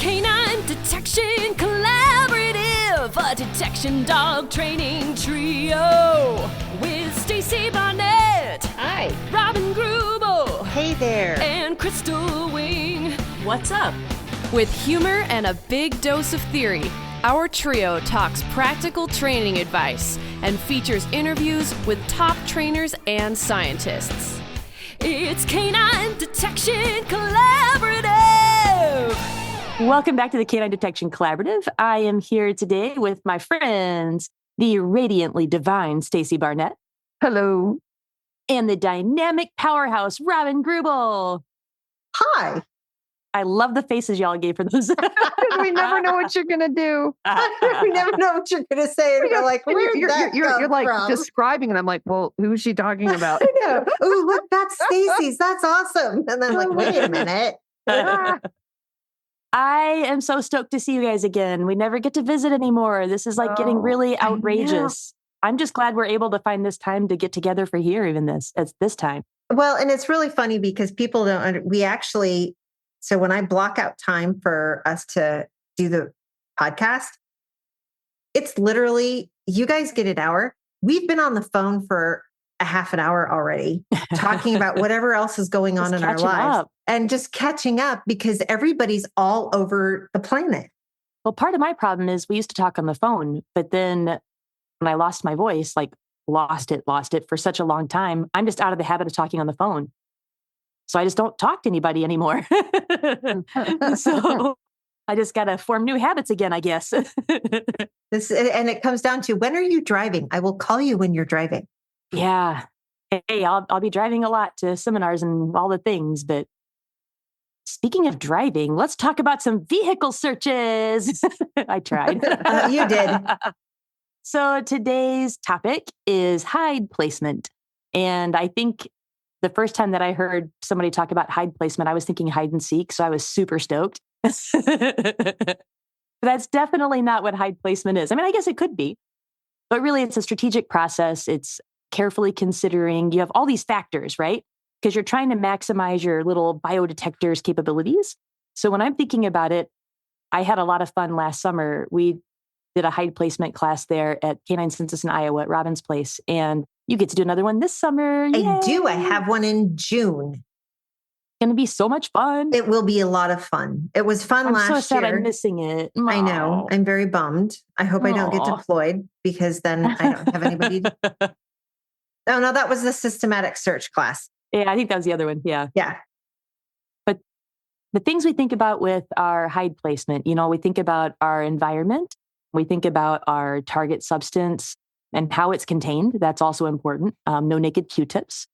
Canine Detection Collaborative, a detection dog training trio with Stacy Barnett. Hi. Robin Greubel. Hey there. And Crystal Wing. What's up? With humor and a big dose of theory, our trio talks practical training advice and features interviews with top trainers and scientists. It's Canine Detection Collaborative. Welcome back to the Canine Detection Collaborative. I am here today with my friends, the radiantly divine Stacy Barnett. Hello. And the dynamic powerhouse, Robin Greubel. Hi. I love the faces y'all gave for those. We never know what you're going to do. We never know what you're going to say. And we're like, where you're like describing, and I'm like, well, who's she talking about? I know. Oh, look, that's Stacy's. That's awesome. And then like, wait a minute. I am so stoked to see you guys again. We never get to visit anymore. This is like getting really outrageous. I'm just glad we're able to find this time to get together for here, even at this time. Well, and it's really funny because people so when I block out time for us to do the podcast, it's literally, you guys get an hour. We've been on the phone for a half an hour already, talking about whatever else is going on in our lives and just catching up because everybody's all over the planet. Well, part of my problem is we used to talk on the phone, but then when I lost my voice, lost it for such a long time, I'm just out of the habit of talking on the phone. So I just don't talk to anybody anymore. So I just got to form new habits again, I guess. And it comes down to, when are you driving? I will call you when you're driving. Yeah. Hey, I'll be driving a lot to seminars and all the things. But speaking of driving, let's talk about some vehicle searches. I tried. You did. So today's topic is hide placement. And I think the first time that I heard somebody talk about hide placement, I was thinking hide and seek. So I was super stoked. But that's definitely not what hide placement is. I mean, I guess it could be, but really it's a strategic process. It's carefully considering, you have all these factors, right? Because you're trying to maximize your little biodetector's capabilities. So when I'm thinking about it, I had a lot of fun last summer. We did a hide placement class there at Canine Census in Iowa at Robin's place. And you get to do another one this summer. Yay. I do. I have one in June. It's going to be so much fun. It will be a lot of fun. It was fun last year. I'm so sad I'm missing it. I know. I'm very bummed. I hope I don't get deployed because then I don't have anybody. Oh, no, that was the systematic search class. Yeah, I think that was the other one. Yeah. Yeah. But the things we think about with our hide placement, we think about our environment. We think about our target substance and how it's contained. That's also important. No naked Q-tips.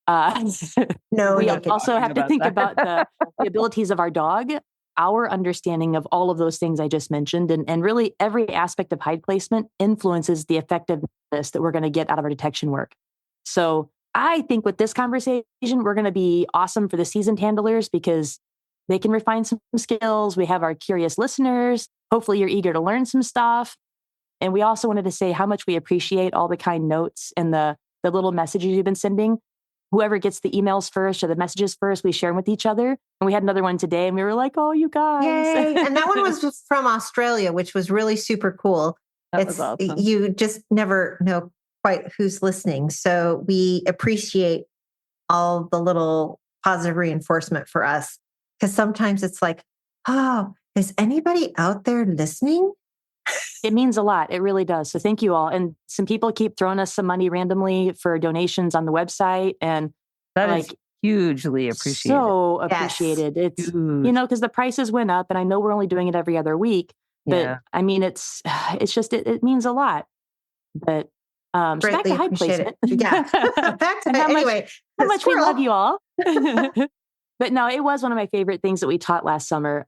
No. We also have to think about the abilities of our dog, our understanding of all of those things I just mentioned. And really every aspect of hide placement influences the effectiveness that we're going to get out of our detection work. So I think with this conversation, we're going to be awesome for the seasoned handlers because they can refine some skills. We have our curious listeners. Hopefully you're eager to learn some stuff. And we also wanted to say how much we appreciate all the kind notes and the little messages you've been sending. Whoever gets the emails first or the messages first, we share them with each other. And we had another one today and we were like, oh, you guys. Yay. And that one was from Australia, which was really super cool. That was awesome. You just never know quite who's listening. So we appreciate all the little positive reinforcement for us. Because sometimes it's like, oh, is anybody out there listening? It means a lot. It really does. So thank you all. And some people keep throwing us some money randomly for donations on the website. And that is hugely appreciated. So appreciated. Yes. It's, because the prices went up and I know we're only doing it every other week, but I mean, it's just, it means a lot, but so back to hide placement. Yeah. Back to that. Anyway, how much we love you all. But no, it was one of my favorite things that we taught last summer.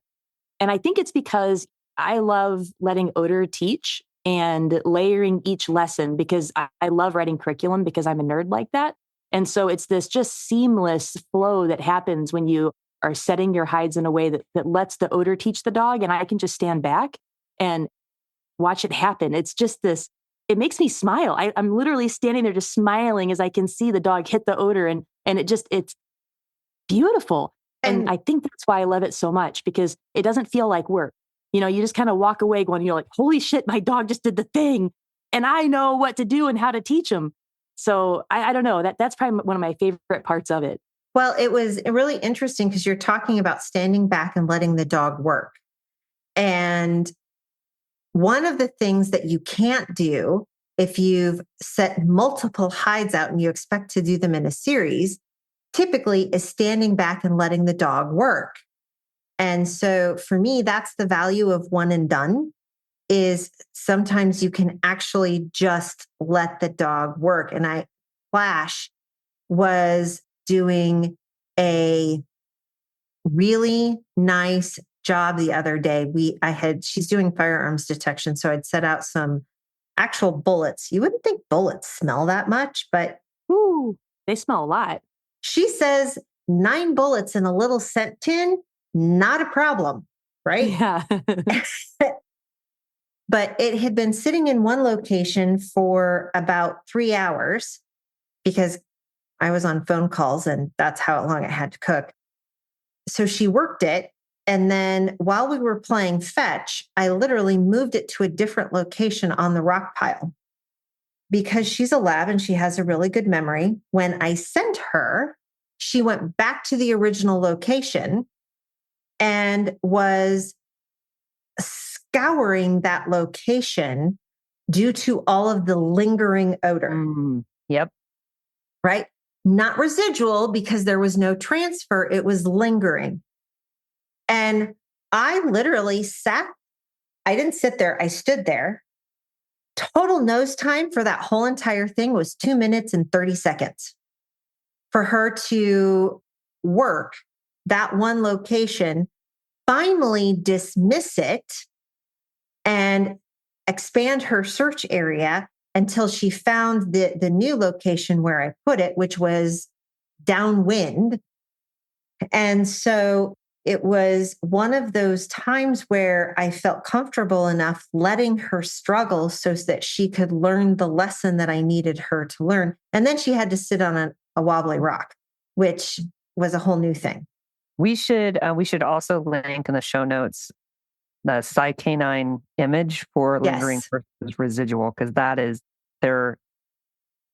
And I think it's because I love letting Odor teach and layering each lesson because I love writing curriculum because I'm a nerd like that. And so it's this just seamless flow that happens when you are setting your hides in a way that lets the Odor teach the dog. And I can just stand back and watch it happen. It's just this, it makes me smile. I'm literally standing there just smiling as I can see the dog hit the Odor and it's beautiful. And I think that's why I love it so much, because it doesn't feel like work. You know, you just kind of walk away going, you're like, holy shit, my dog just did the thing. And I know what to do and how to teach him. So I don't know, that's probably one of my favorite parts of it. Well, it was really interesting because you're talking about standing back and letting the dog work. And one of the things that you can't do if you've set multiple hides out and you expect to do them in a series, typically is standing back and letting the dog work. And so for me, that's the value of one and done, is sometimes you can actually just let the dog work. And Flash was doing a really nice job the other day. She's doing firearms detection. So I'd set out some actual bullets. You wouldn't think bullets smell that much, but ooh, they smell a lot. She says 9 bullets in a little scent tin, not a problem, right? Yeah. But it had been sitting in one location for about 3 hours because I was on phone calls and that's how long it had to cook. So she worked it. And then while we were playing fetch, I literally moved it to a different location on the rock pile because she's a lab and she has a really good memory. When I sent her, she went back to the original location and was scouring that location due to all of the lingering odor. Yep. Right? Not residual because there was no transfer. It was lingering. And I literally I didn't sit there. I stood there. Total nose time for that whole entire thing was 2 minutes and 30 seconds for her to work that one location, finally dismiss it and expand her search area until she found the new location where I put it, which was downwind. And so it was one of those times where I felt comfortable enough letting her struggle so that she could learn the lesson that I needed her to learn. And then she had to sit on a wobbly rock, which was a whole new thing. We should also link in the show notes the canine image for lingering versus residual, because that is their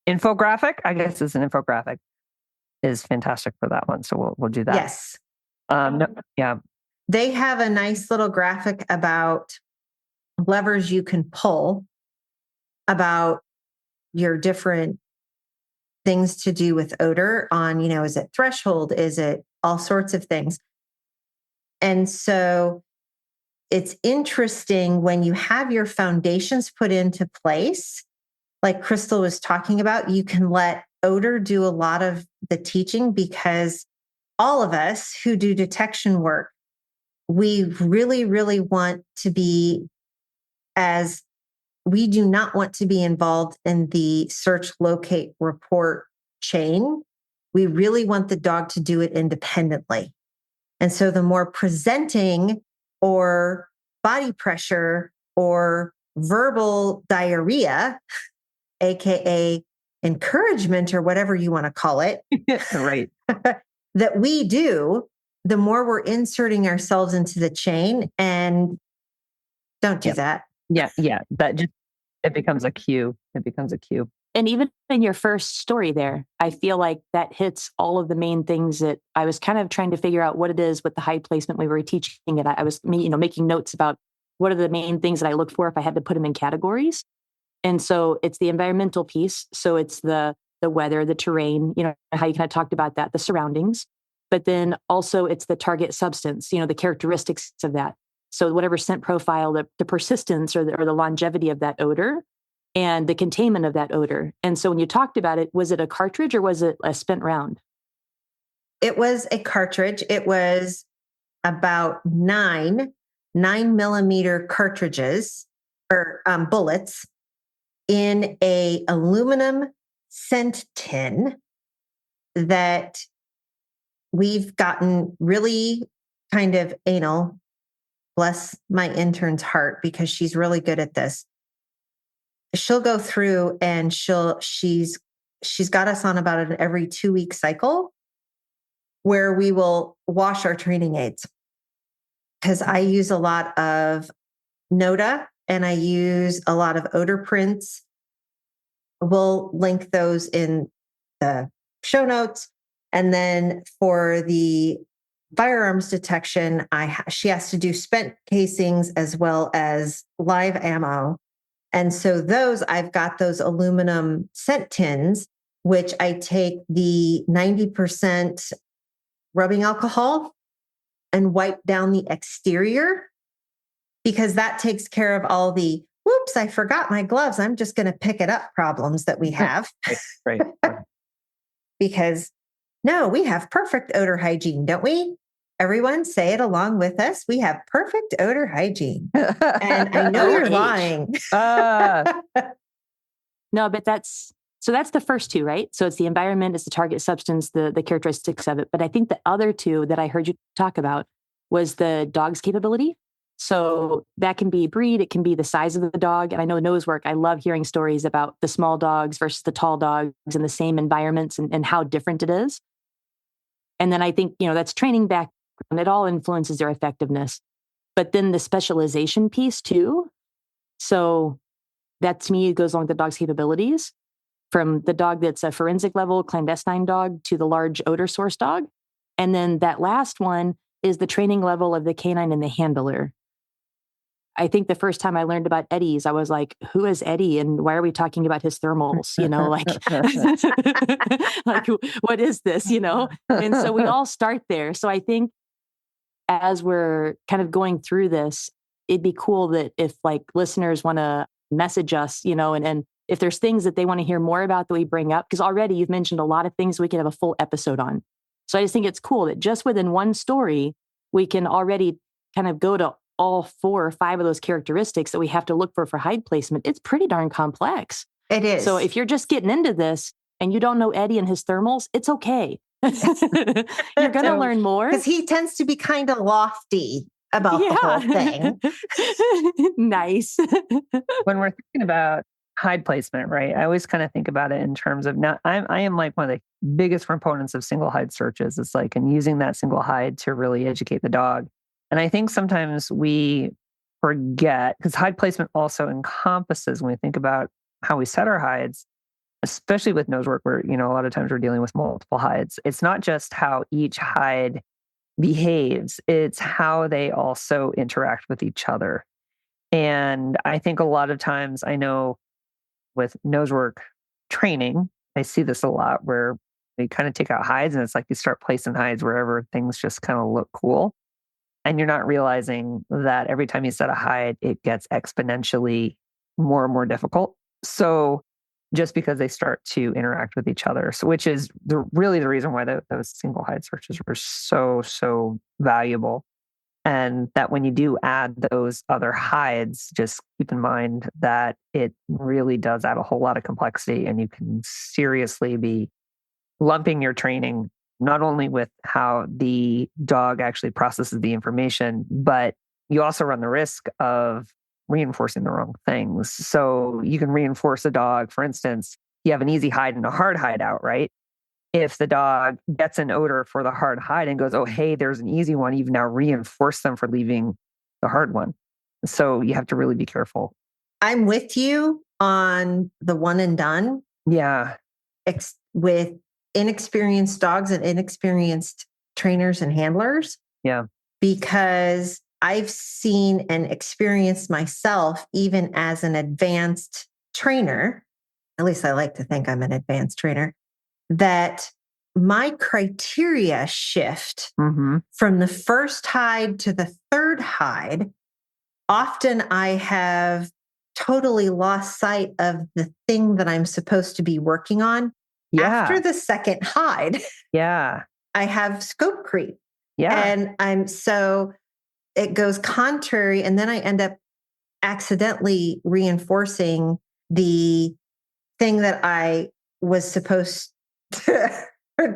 infographic. I guess it's an infographic is fantastic for that one. So we'll do that. Yes. Yeah. They have a nice little graphic about levers you can pull, about your different things to do with odor on, is it threshold? Is it all sorts of things? And so it's interesting when you have your foundations put into place, like Crystal was talking about, you can let odor do a lot of the teaching, because all of us who do detection work, we really, really want to be we do not want to be involved in the search, locate, report chain. We really want the dog to do it independently. And so the more presenting or body pressure or verbal diarrhea, AKA encouragement or whatever you want to call it, right, that we do, the more we're inserting ourselves into the chain. And don't do that. Yeah. That just, it becomes a cue. And even in your first story there, I feel like that hits all of the main things that I was kind of trying to figure out what it is with the hide placement we were teaching it. I was, making notes about what are the main things that I look for if I had to put them in categories. And so it's the environmental piece. So it's the weather, the terrain, how you kind of talked about that, the surroundings, but then also it's the target substance, the characteristics of that. So whatever scent profile, the persistence or the longevity of that odor and the containment of that odor. And so when you talked about it, was it a cartridge or was it a spent round? It was a cartridge. It was about 9 millimeter cartridges or bullets in a aluminum scent tin that we've gotten really kind of anal. Bless my intern's heart, because she's really good at this. She'll go through and she's got us on about an every 2-week cycle. where we will wash our training aids. Because I use a lot of Noda and I use a lot of Odor prints. We'll link those in the show notes. And then for the firearms detection, she has to do spent casings as well as live ammo. And so I've got those aluminum scent tins, which I take the 90% rubbing alcohol and wipe down the exterior, because that takes care of all the, whoops, I forgot my gloves, I'm just going to pick it up problems that we have. Right. Because no, we have perfect odor hygiene, don't we? Everyone say it along with us. We have perfect odor hygiene. And I know you're lying. No, but that's the first two, right? So it's the environment, it's the target substance, the characteristics of it. But I think the other two that I heard you talk about was the dog's capability. So that can be breed, it can be the size of the dog. And I know Nosework, I love hearing stories about the small dogs versus the tall dogs in the same environments and how different it is. And then I think, that's training background. It all influences their effectiveness. But then the specialization piece too. So that to me goes along with the dog's capabilities, from the dog that's a forensic level clandestine dog to the large odor source dog. And then that last one is the training level of the canine and the handler. I think the first time I learned about eddies, I was like, who is Eddie and why are we talking about his thermals? Like, what is this, And so we all start there. So I think as we're kind of going through this, it'd be cool that if like listeners want to message us, and if there's things that they want to hear more about that we bring up, because already you've mentioned a lot of things we could have a full episode on. So I just think it's cool that just within one story, we can already kind of go to all 4 or 5 of those characteristics that we have to look for hide placement. It's pretty darn complex. It is. So if you're just getting into this and you don't know Eddie and his thermals, it's okay. You're going to learn more. Because he tends to be kind of lofty about the whole thing. Nice. When we're thinking about hide placement, right? I always kind of think about it in terms of, now I am like one of the biggest proponents of single hide searches. It's like, and using that single hide to really educate the dog. And I think sometimes we forget, because hide placement also encompasses, when we think about how we set our hides, especially with Nosework, where, a lot of times we're dealing with multiple hides. It's not just how each hide behaves, it's how they also interact with each other. And I think a lot of times, I know with Nosework training, I see this a lot where they kind of take out hides and it's like you start placing hides wherever things just kind of look cool. And you're not realizing that every time you set a hide, it gets exponentially more and more difficult. So just because they start to interact with each other, so which is really the reason why those single hide searches were so valuable. And that when you do add those other hides, just keep in mind that it really does add a whole lot of complexity, and you can seriously be lumping your training not only with how the dog actually processes the information, but you also run the risk of reinforcing the wrong things. So you can reinforce a dog. For instance, you have an easy hide and a hard hide out, right? If the dog gets an odor for the hard hide and goes, oh, hey, there's an easy one, you've now reinforced them for leaving the hard one. So you have to really be careful. I'm with you on the one and done. Yeah. With inexperienced dogs and inexperienced trainers and handlers. Yeah. Because I've seen and experienced myself, even as an advanced trainer, at least I like to think I'm an advanced trainer, that my criteria shift from the first hide to the third hide. Often I have totally lost sight of the thing that I'm supposed to be working on. After the second hide, I have scope creep. And it goes contrary. And then I end up accidentally reinforcing the thing that I was supposed to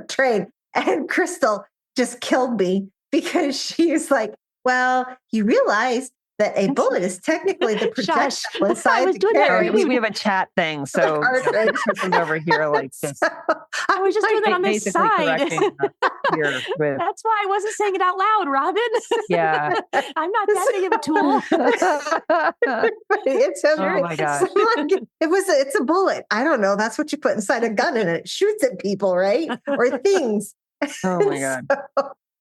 train. And Crystal just killed me because she's like, well, you realize that a bullet is technically the Shush. projectile inside I was the doing that carriage. We have a chat thing, so cartridge. Kristen's over here like this. So, I was just doing that on this basically side. correcting us here with, That's why I wasn't saying it out loud, Robin. yeah. I'm not that big of a tool. it's a, Oh my gosh. so like, it's a bullet. I don't know. That's what you put inside a gun and it shoots at people, right? Or things. Oh my God.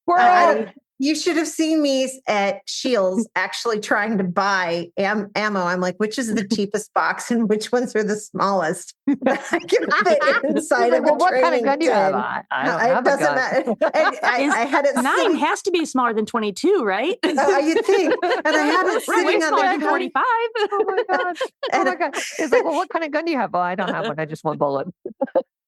So, you should have seen me at Shields actually trying to buy ammo. I'm like, which is the cheapest box and which ones are the smallest? I can fit inside Like, of well, a what kind of training gun do you have? tin. I don't It have a doesn't gun. matter. And I had it 9 sitting, has to be smaller than 22, right? you'd think. And I had it Right, way sitting on smaller the than counter. 45. Oh my God. Oh And my God. It's like, well, what kind of gun do you have? Well, I don't have one. I just want bullet.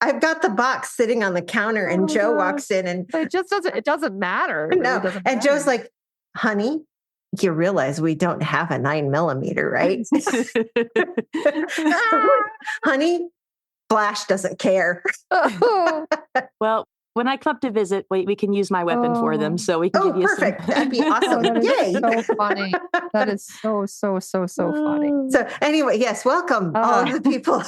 I've got the box sitting on the counter and Oh my Joe God. walks in and It just doesn't matter. It no. really doesn't And matter. Joe's like, honey, you realize we don't have a 9mm, right? Honey, Flash doesn't care. Oh, Well, when I come up to visit, we can use my weapon for them. So we can Oh, give you perfect. some. That'd be awesome. that is Yay. so funny. That is so funny. So anyway, yes, welcome all of the people.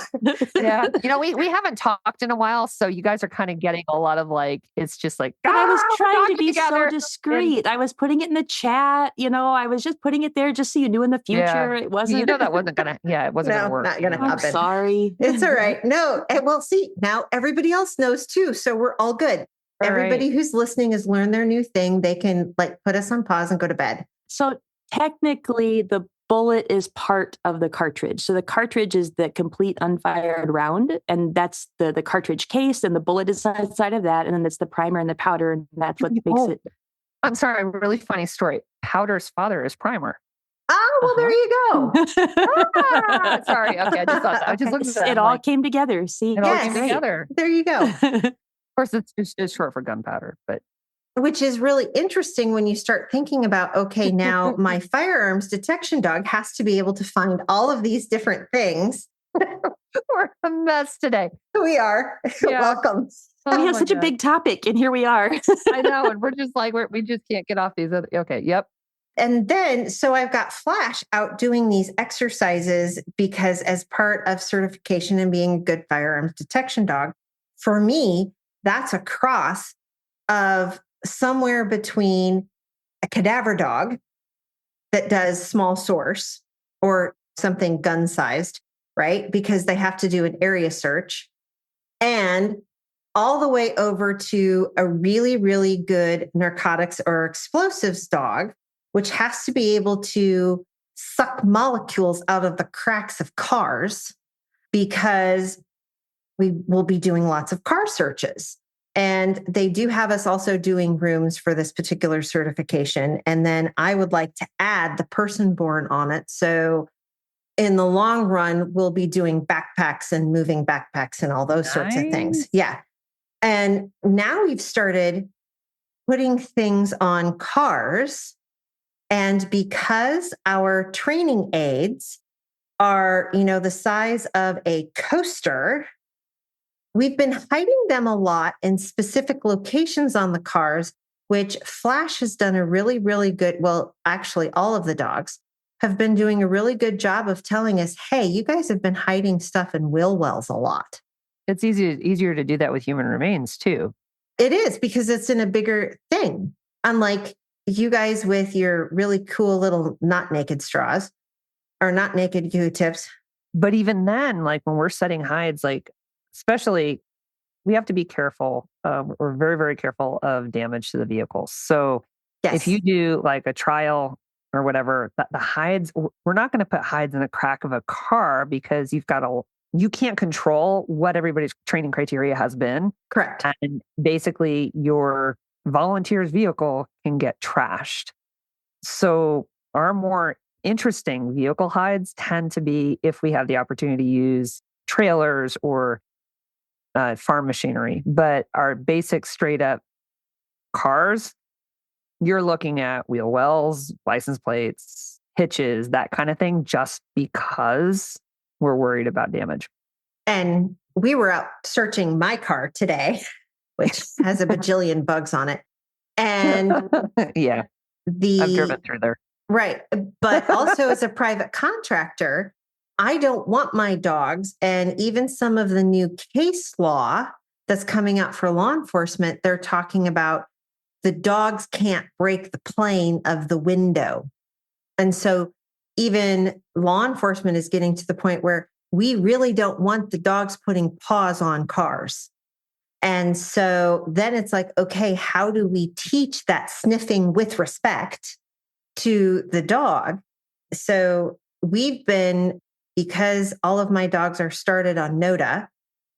Yeah. We haven't talked in a while, so you guys are kind of getting a lot of like, it's just like, But I was we're trying to talking be so together." discreet. I was putting it in the chat. I was just putting it there just so you knew in the future it wasn't. That wasn't gonna. Yeah, it wasn't No, gonna work. not gonna I'm happen. sorry. It's all right. No, and well, see, now everybody else knows too. So we're all good. All Everybody right. who's listening has learned their new thing. They can like put us on pause and go to bed. So technically, the bullet is part of the cartridge. So the cartridge is the complete unfired round, and that's the cartridge case, and the bullet is inside of that, and then it's the primer and the powder, and that's what makes it. I'm sorry. Really funny story. Powder's father is primer. Oh, well, there you go. Sorry. Okay. I just thought that. I just looked at that. It all came together. See, It all Yes. came great. together. There you go. Of course, it's short for gunpowder, but Which is really interesting when you start thinking about, okay, now my firearms detection dog has to be able to find all of these different things. we're a mess today. We are. Yeah. Welcome. We Oh have my such a God. big topic, and here we are. I know, and we're just like we just can't get off these other. Okay, yep. And then, so I've got Flash out doing these exercises because as part of certification and being a good firearms detection dog, for me, that's a cross of somewhere between a cadaver dog that does small source or something gun sized, right? Because they have to do an area search, and all the way over to a really, really good narcotics or explosives dog, which has to be able to suck molecules out of the cracks of cars because we will be doing lots of car searches. And they do have us also doing rooms for this particular certification. And then I would like to add the person born on it. So in the long run, we'll be doing backpacks and moving backpacks and all those sorts of things. Nice. Yeah. And now we've started putting things on cars. And because our training aids are, the size of a coaster, we've been hiding them a lot in specific locations on the cars, which Flash has done a really, really good, well, actually all of the dogs have been doing a really good job of telling us, hey, you guys have been hiding stuff in wheel wells a lot. It's easier to do that with human remains too. It is because it's in a bigger thing. Unlike you guys with your really cool little not naked straws or not naked Q-tips. But even then, like when we're setting hides, like especially, we have to be careful. We're very, very careful of damage to the vehicles. So Yes. if you do like a trial or whatever, the hides, we're not going to put hides in the crack of a car because you can't control what everybody's training criteria has been. Correct. And basically your volunteer's vehicle can get trashed. So our more interesting vehicle hides tend to be if we have the opportunity to use trailers or farm machinery. But our basic straight up cars, you're looking at wheel wells, license plates, hitches, that kind of thing, just because we're worried about damage. And we were out searching my car today, which has a bajillion bugs on it. And Yeah, I've driven through there. Right. But also as a private contractor, I don't want my dogs. And even some of the new case law that's coming out for law enforcement, they're talking about the dogs can't break the plane of the window. And so even law enforcement is getting to the point where we really don't want the dogs putting paws on cars. And so then it's like, okay, how do we teach that sniffing with respect to the dog? So we've been, because all of my dogs are started on NODA,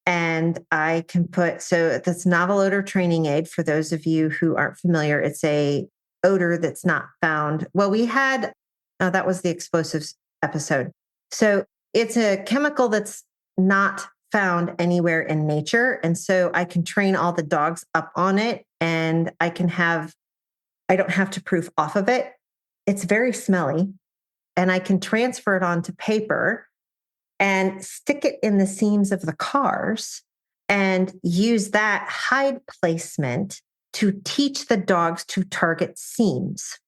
and I can put, so that's novel odor training aid. For those of you who aren't familiar, it's a odor that's not found. Well, we had, that was the explosives episode. So it's a chemical that's not found anywhere in nature. And so I can train all the dogs up on it, and I don't have to proof off of it. It's very smelly, and I can transfer it onto paper and stick it in the seams of the cars and use that hide placement to teach the dogs to target seams.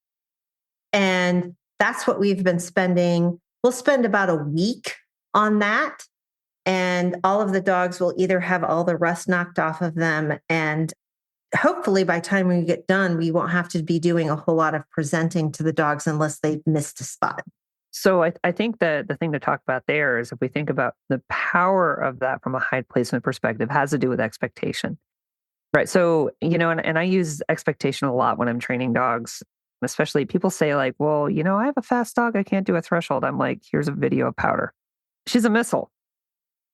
And that's what we've been spending. We'll spend about a week on that. And all of the dogs will either have all the rust knocked off of them. And hopefully by the time we get done, we won't have to be doing a whole lot of presenting to the dogs unless they've missed a spot. So I think that the thing to talk about there is, if we think about the power of that from a hide placement perspective, has to do with expectation, right? So, and I use expectation a lot when I'm training dogs, especially people say like, well, I have a fast dog, I can't do a threshold. I'm like, here's a video of Powder. She's a missile.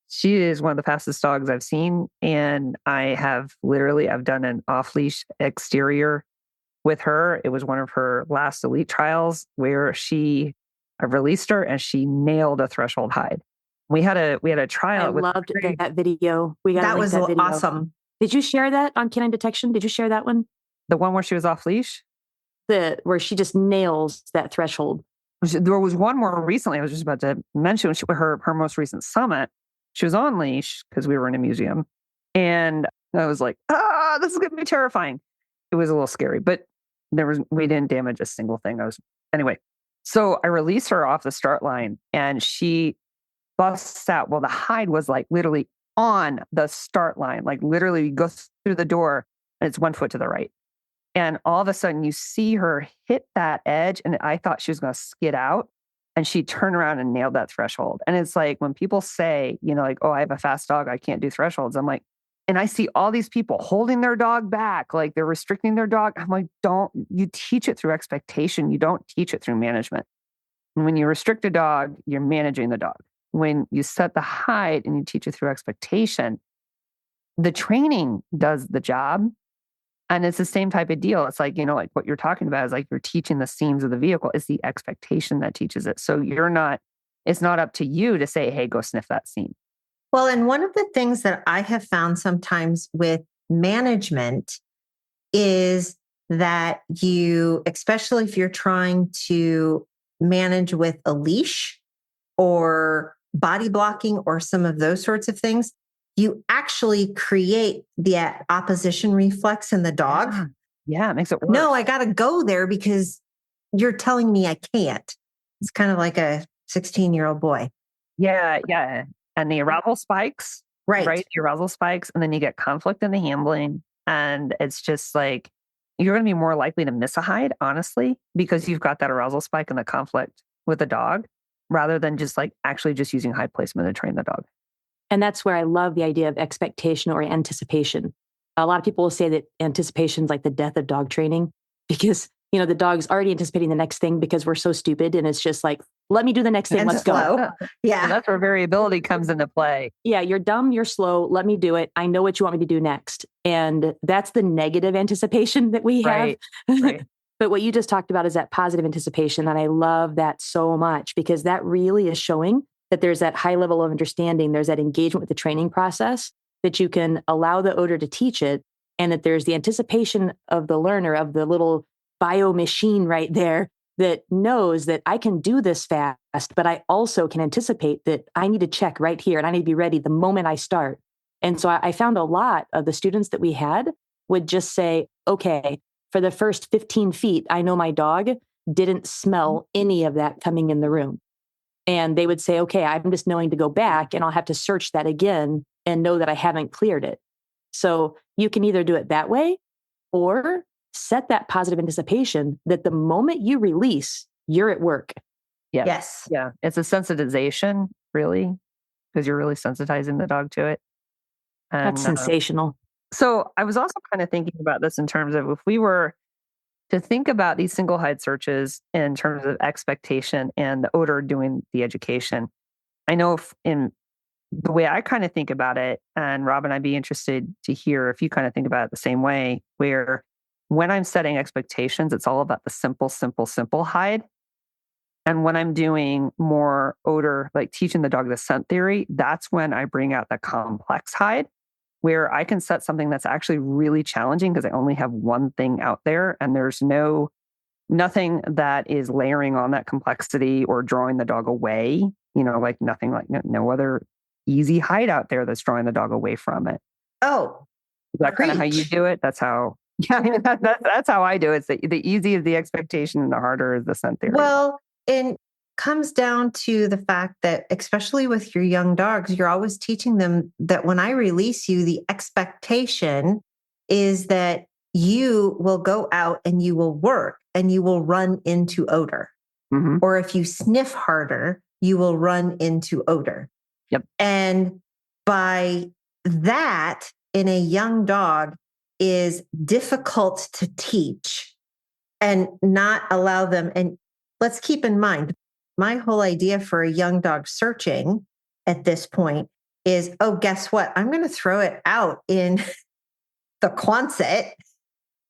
She is one of the fastest dogs I've seen. And I've done an off-leash exterior with her. It was one of her last elite trials where I released her and she nailed a threshold hide. We had a trial. I loved that video. That was awesome. Did you share that on Canine Detection? Did you share that one? The one where she was off leash? Where she just nails that threshold. There was one more recently I was just about to mention, her most recent summit. She was on leash because we were in a museum. And I was like, this is going to be terrifying. It was a little scary, but we didn't damage a single thing. Anyway. So I released her off the start line and she busts out. Well, the hide was like literally on the start line, like literally you go through the door and it's 1 foot to the right. And all of a sudden you see her hit that edge, and I thought she was going to skid out, and she turned around and nailed that threshold. And it's like when people say, like, oh, I have a fast dog, I can't do thresholds. I'm like, and I see all these people holding their dog back, like they're restricting their dog. I'm like, you teach it through expectation. You don't teach it through management. And when you restrict a dog, you're managing the dog. When you set the hide and you teach it through expectation, the training does the job. And it's the same type of deal. It's like, like what you're talking about is like you're teaching the seams of the vehicle. It's the expectation that teaches it. So it's not up to you to say, hey, go sniff that seam. Well, and one of the things that I have found sometimes with management is that especially if you're trying to manage with a leash or body blocking or some of those sorts of things, you actually create the opposition reflex in the dog. Yeah, it makes it worse. No, I got to go there because you're telling me I can't. It's kind of like a 16-year-old boy. Yeah. And the arousal spikes, right? The arousal spikes. And then you get conflict in the handling. And it's just like, you're going to be more likely to miss a hide, honestly, because you've got that arousal spike and the conflict with the dog, rather than just like actually just using hide placement to train the dog. And that's where I love the idea of expectation or anticipation. A lot of people will say that anticipation is like the death of dog training, because the dog's already anticipating the next thing because we're so stupid. And it's just like, let me do the next thing. Let's go. Yeah. And that's where variability comes into play. Yeah. You're dumb. You're slow. Let me do it. I know what you want me to do next. And that's the negative anticipation that we have. Right. But what you just talked about is that positive anticipation. And I love that so much, because that really is showing that there's that high level of understanding. There's that engagement with the training process, that you can allow the odor to teach it. And that there's the anticipation of the learner, of the little bio machine right there, that knows that I can do this fast, but I also can anticipate that I need to check right here and I need to be ready the moment I start. And so I found a lot of the students that we had would just say, okay, for the first 15 feet, I know my dog didn't smell any of that coming in the room. And they would say, okay, I'm just knowing to go back and I'll have to search that again and know that I haven't cleared it. So you can either do it that way or set that positive anticipation that the moment you release, you're at work. Yeah. Yes. Yeah. It's a sensitization, really, because you're really sensitizing the dog to it. And, That's sensational. So I was also kind of thinking about this in terms of if we were to think about these single hide searches in terms of expectation and the odor doing the education. I know in the way I kind of think about it, and Robin, I'd be interested to hear if you kind of think about it the same way, where when I'm setting expectations, it's all about the simple hide. And when I'm doing more odor, like teaching the dog the scent theory, that's when I bring out the complex hide, where I can set something that's actually really challenging because I only have one thing out there and there's nothing that is layering on that complexity or drawing the dog away, like nothing, like no other easy hide out there that's drawing the dog away from it. Oh, is that kind of how you do it? That's how, that's how I do it. It's the easy is the expectation and the harder is the scent theory. Well, it comes down to the fact that, especially with your young dogs, you're always teaching them that when I release you, the expectation is that you will go out and you will work and you will run into odor. Mm-hmm. Or if you sniff harder, you will run into odor. Yep. And by that, in a young dog, is difficult to teach and not allow them. And let's keep in mind, my whole idea for a young dog searching at this point is, oh, guess what? I'm going to throw it out in the Quonset.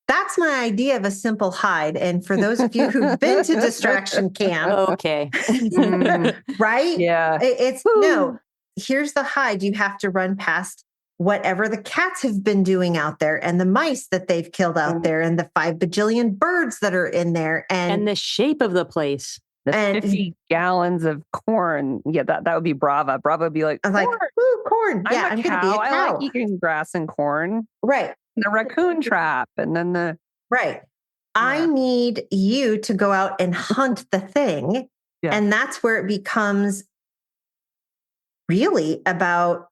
That's my idea of a simple hide. And for those of you who've been to distraction camp, okay. Right? Yeah. It's no, here's the hide. You have to run past whatever the cats have been doing out there and the mice that they've killed out there and the 5 bajillion birds that are in there. And the shape of the place. The 50 gallons of corn. Yeah, that would be Brava. Brava would be like, I'm like, ooh, corn. I'm going to be a cow. I like eating grass and corn. Right. The raccoon trap. And then right. Yeah. I need you to go out and hunt the thing. Yeah. And that's where it becomes really about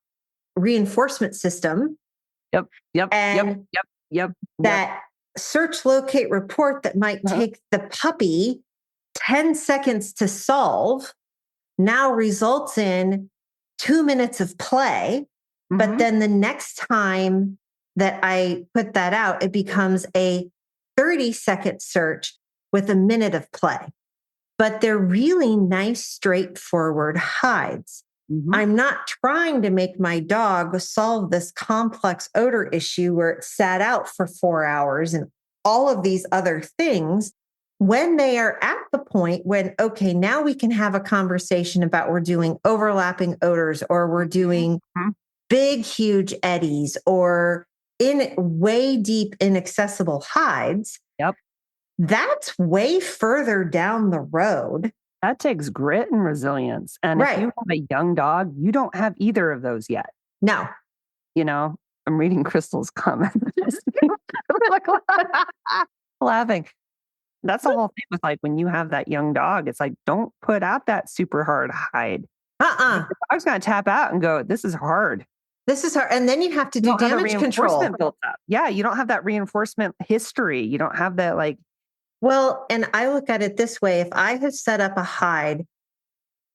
reinforcement system. Yep. That search, locate, report that might take the puppy 10 seconds to solve now results in 2 minutes of play. Mm-hmm. But then the next time that I put that out, it becomes a 30-second search with a minute of play. But they're really nice, straightforward hides. Mm-hmm. I'm not trying to make my dog solve this complex odor issue where it sat out for 4 hours and all of these other things. When they are at the point when, okay, now we can have a conversation about we're doing overlapping odors or we're doing big, huge eddies or in way deep, inaccessible hides. Yep. That's way further down the road. That takes grit and resilience. And if you have a young dog, you don't have either of those yet. No. I'm reading Crystal's comment. Laughing. That's the whole thing with like when you have that young dog, it's like, don't put out that super hard hide. The dog's going to tap out and go, this is hard. This is hard. And then you have to do damage control. Built up. Yeah. You don't have that reinforcement history. You don't have that like. Well, and I look at it this way. If I have set up a hide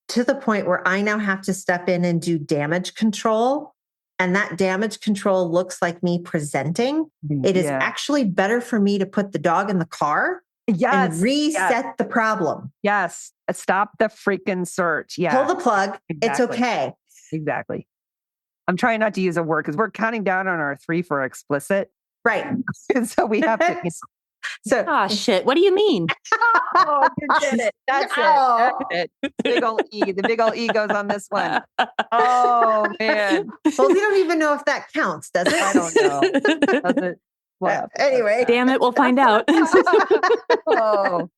to the point where I now have to step in and do damage control, and that damage control looks like me presenting, it is actually better for me to put the dog in the car and reset the problem. Yes. Stop the freaking search. Yeah. Pull the plug. Exactly. It's okay. Exactly. I'm trying not to use a word because we're counting down on our 3 for explicit. Right. And so we have to. So, shit. What do you mean? Oh, you did it. That's it. Big old E. The big old E goes on this one. Oh, man. Well, we don't even know if that counts, does it? I don't know. Does it? Well, anyway. Damn it. We'll find out. Oh.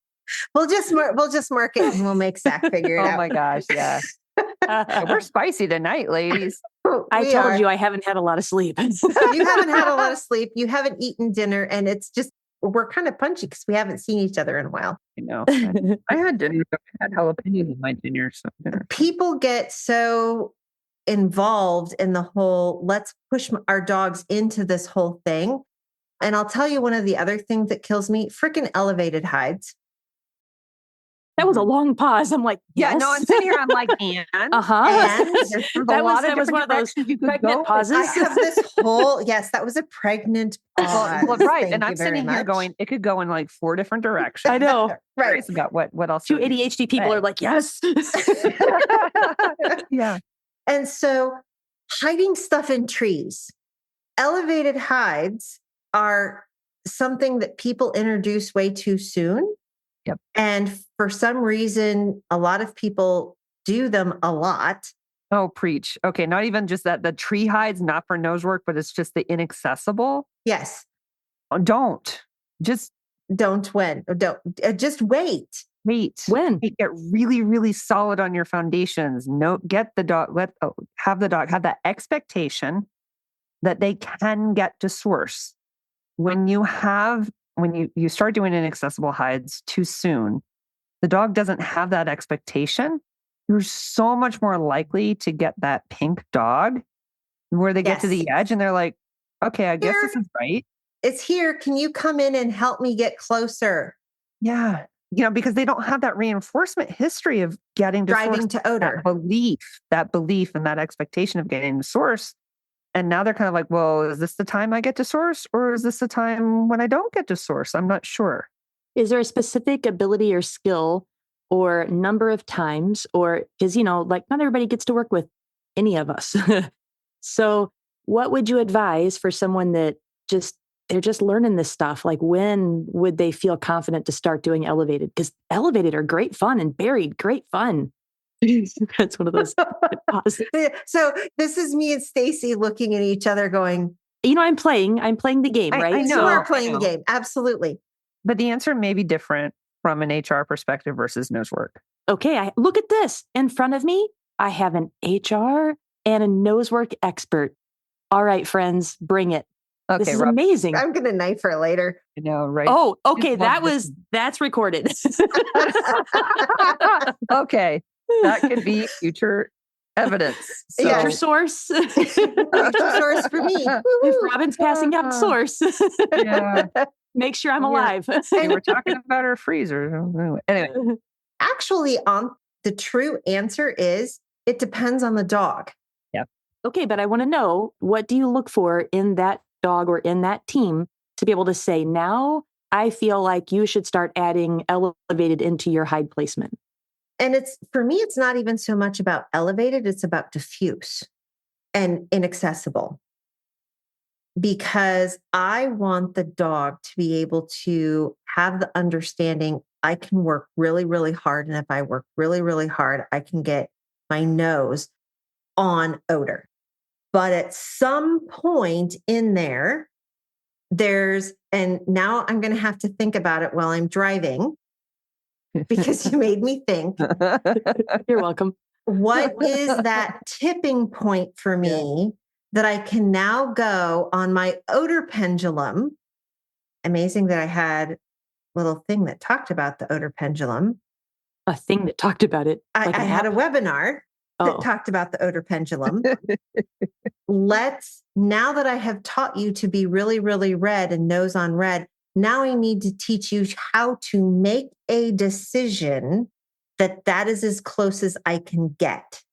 We'll just mark it and we'll make Zach figure it out. Oh, my gosh. Yeah. We're spicy tonight, ladies. I told you I haven't had a lot of sleep. You haven't had a lot of sleep. You haven't eaten dinner. And it's just, we're kind of punchy because we haven't seen each other in a while. You know, I had dinner. I had jalapenos in my dinner. People get so involved in the whole, let's push our dogs into this whole thing. And I'll tell you one of the other things that kills me, freaking elevated hides. That was a long pause. I'm like, yes. Yeah, no, I'm sitting here. I'm like, and that was one of those pregnant pauses. I have this whole, yes, that was a pregnant pause. Well, right. Thank and I'm sitting here going, it could go in like 4 different directions. I know. Right. It's about what else. 2 ADHD people are like, yes. Yeah. And so hiding stuff in trees, elevated hides are something that people introduce way too soon. Yep. And for some reason, a lot of people do them a lot. Oh, preach. Okay. Not even just that the tree hides, not for Nosework, but it's just the inaccessible. Yes. Don't just wait. When? Get really, really solid on your foundations. Get the dog, have the dog have that expectation that they can get to source. When you start doing inaccessible hides too soon, the dog doesn't have that expectation. You're so much more likely to get that pink dog where they get to the edge and they're like, okay, I guess this is right. It's here. Can you come in and help me get closer? Yeah. Because they don't have that reinforcement history of getting to driving to odor. That belief and that expectation of getting to source. And now they're kind of like, well, is this the time I get to source or is this the time when I don't get to source? I'm not sure. Is there a specific ability or skill or number of times or, because, like not everybody gets to work with any of us. So what would you advise for someone that they're just learning this stuff? Like when would they feel confident to start doing elevated? Because elevated are great fun and buried, great fun. That's one of those. So this is me and Stacy looking at each other going, I'm playing the game, right? I know. You are playing the game. Absolutely. But the answer may be different from an HR perspective versus Nosework. Okay. Look at this in front of me. I have an HR and a Nosework expert. All right, friends, bring it. Okay, this is amazing. I'm going to knife her later. I know, right? Oh, okay. That's recorded. Okay. That could be future evidence. So. Future source. Future source for me. If Robin's passing out source, make sure I'm alive. Hey, we're talking about our freezer. Anyway. Actually, the true answer is it depends on the dog. Yeah. Okay, but I want to know, what do you look for in that dog or in that team to be able to say, now I feel like you should start adding elevated into your hide placement? And for me, it's not even so much about elevated, it's about diffuse and inaccessible. Because I want the dog to be able to have the understanding I can work really, really hard. And if I work really, really hard, I can get my nose on odor. But at some point in there, and now I'm going to have to think about it while I'm driving, because you made me think. You're welcome. What is that tipping point for me that I can now go on my odor pendulum? Amazing that I had a little thing that talked about the odor pendulum. A thing that talked about it? I had a webinar that talked about the odor pendulum. Now that I have taught you to be really, really red and nose on red, now I need to teach you how to make a decision that is as close as I can get.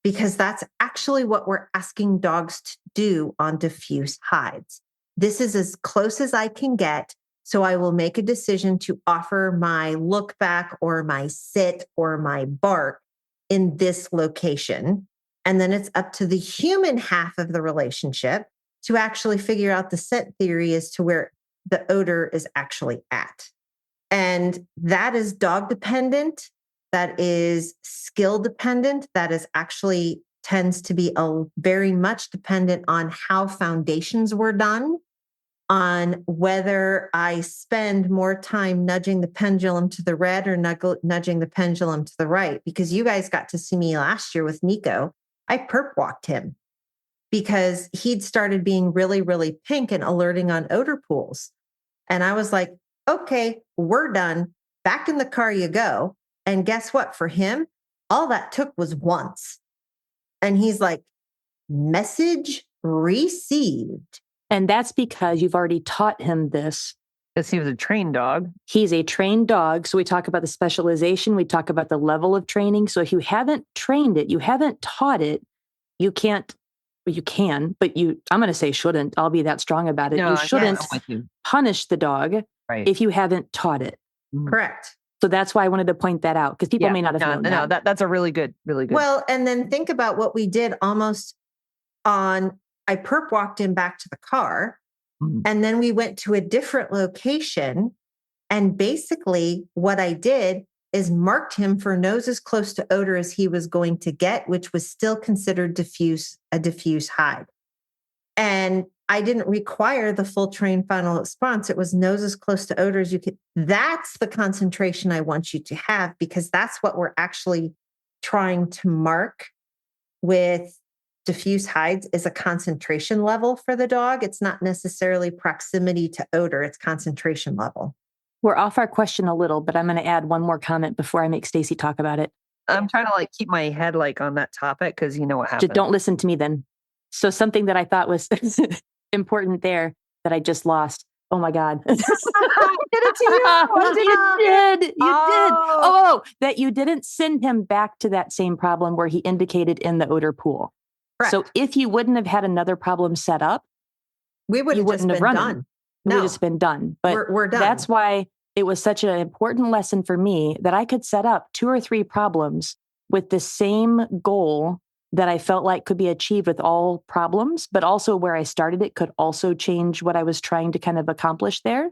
Because that's actually what we're asking dogs to do on diffuse hides. This is as close as I can get. So I will make a decision to offer my look back or my sit or my bark in this location. And then it's up to the human half of the relationship to actually figure out the scent theory as to where the odor is actually at. And that is dog dependent. That is skill dependent. That is actually tends to be very much dependent on how foundations were done, on whether I spend more time nudging the pendulum to the red or nudging the pendulum to the right. Because you guys got to see me last year with Nico. I perp walked him because he'd started being really, really pink and alerting on odor pools. And I was like, okay, we're done. Back in the car you go. And guess what? For him, all that took was once. And he's like, message received. And that's because you've already taught him this. Because he was a trained dog. He's a trained dog. So we talk about the specialization. We talk about the level of training. So if you haven't trained it, you haven't taught it, you can't, well, you can, but I'm going to say shouldn't. I'll be that strong about it. No, you shouldn't you. punish the dog if you haven't taught it. Correct. So that's why I wanted to point that out because people may not have known that. No, that's a really good. Well, and then think about what we did almost I perp walked him back to the car. And then we went to a different location. And basically what I did is marked him for nose as close to odor as he was going to get, which was still considered a diffuse hide. And I didn't require the full train final response. It was nose as close to odor as you could. That's the concentration I want you to have, because that's what we're actually trying to mark with diffuse hides, is a concentration level for the dog. It's not necessarily proximity to odor, it's concentration level. We're off our question a little, but I'm going to add one more comment before I make Stacy talk about it. I'm trying to keep my head on that topic because you know what happens. Just don't listen to me then. So something that I thought was important there that I just lost. Oh my God. I did it to you. You did. Oh, that you didn't send him back to that same problem where he indicated in the odor pool. Correct. So if you wouldn't have had another problem set up, we wouldn't have been done. No. It would have been done. But we're done. That's why it was such an important lesson for me that I could set up 2 or 3 problems with the same goal that I felt like could be achieved with all problems, but also where I started it could also change what I was trying to kind of accomplish there.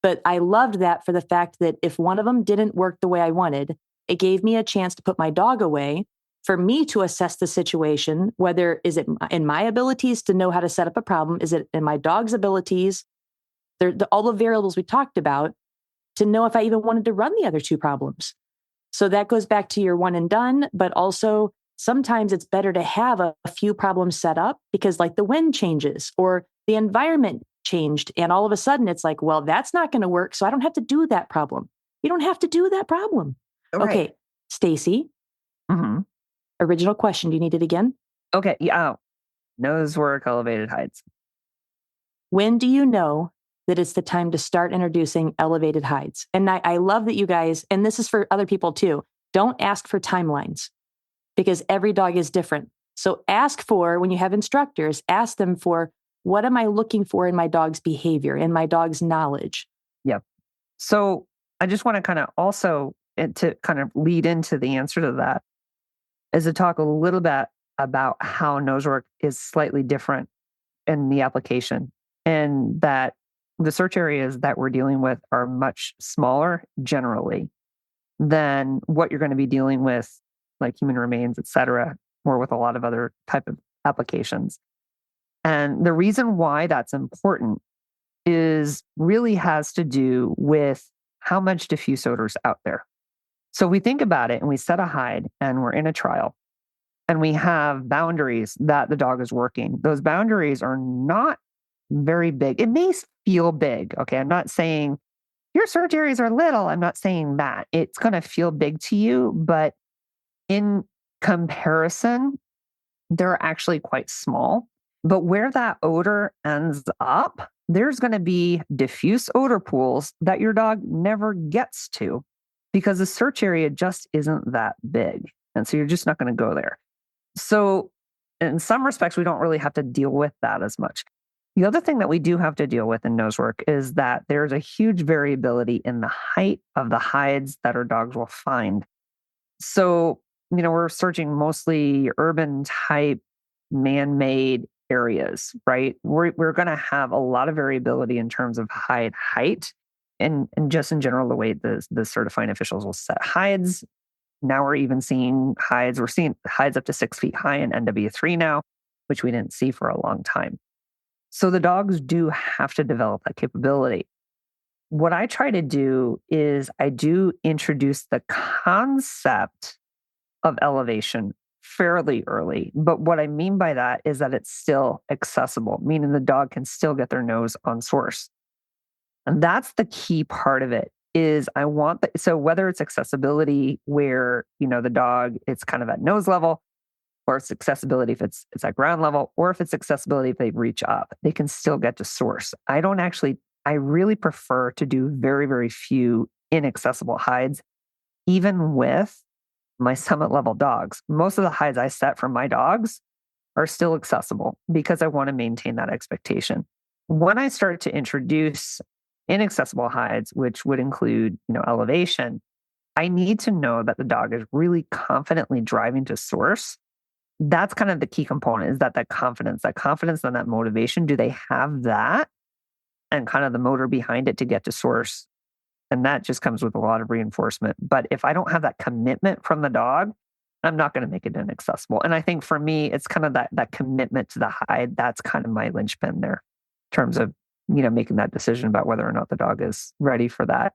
But I loved that for the fact that if one of them didn't work the way I wanted, it gave me a chance to put my dog away for me to assess the situation, whether is it in my abilities to know how to set up a problem? Is it in my dog's abilities? All the variables we talked about to know if I even wanted to run the other 2 problems. So that goes back to your one and done, but also sometimes it's better to have a few problems set up because the wind changes or the environment changed. And all of a sudden it's well, that's not going to work. So I don't have to do that problem. You don't have to do that problem. Right. Okay. Stacy. Mm-hmm. Original question. Do you need it again? Okay. Yeah. Nosework, elevated hides. When do you know that it's the time to start introducing elevated hides? And I love that you guys, and this is for other people too, don't ask for timelines because every dog is different. So ask for, when you have instructors, ask them for, what am I looking for in my dog's behavior, in my dog's knowledge? Yep. So I just want to kind of also, to kind of lead into the answer to that, is to talk a little bit about how nosework is slightly different in the application, and that the search areas that we're dealing with are much smaller generally than what you're going to be dealing with, like human remains, et cetera, or with a lot of other type of applications. And the reason why that's important is really has to do with how much diffuse odor is out there. So we think about it and we set a hide and we're in a trial and we have boundaries that the dog is working. Those boundaries are not very big. It may feel big. Okay. I'm not saying your search areas are little. I'm not saying that. It's going to feel big to you, but in comparison, they're actually quite small. But where that odor ends up, there's going to be diffuse odor pools that your dog never gets to because the search area just isn't that big. And so you're just not going to go there. So in some respects, we don't really have to deal with that as much. The other thing that we do have to deal with in nosework is that there's a huge variability in the height of the hides that our dogs will find. So, we're searching mostly urban type, man-made areas, right? We're going to have a lot of variability in terms of hide height and just in general, the way the certifying officials will set hides. Now we're even seeing hides. We're seeing hides up to 6 feet high in NW3 now, which we didn't see for a long time. So the dogs do have to develop that capability. What I try to do is I do introduce the concept of elevation fairly early. But what I mean by that is that it's still accessible, meaning the dog can still get their nose on source. And that's the key part of it is I want so whether it's accessibility where, the dog, it's kind of at nose level, or it's accessibility if it's at ground level, or if it's accessibility if they reach up, they can still get to source. I really prefer to do very, very few inaccessible hides, even with my summit level dogs. Most of the hides I set for my dogs are still accessible because I want to maintain that expectation. When I start to introduce inaccessible hides, which would include, elevation, I need to know that the dog is really confidently driving to source. That's kind of the key component, is that confidence and that motivation. Do they have that? And kind of the motor behind it to get to source. And that just comes with a lot of reinforcement. But if I don't have that commitment from the dog, I'm not going to make it inaccessible. And I think for me, it's kind of that commitment to the hide. That's kind of my linchpin there in terms of, making that decision about whether or not the dog is ready for that.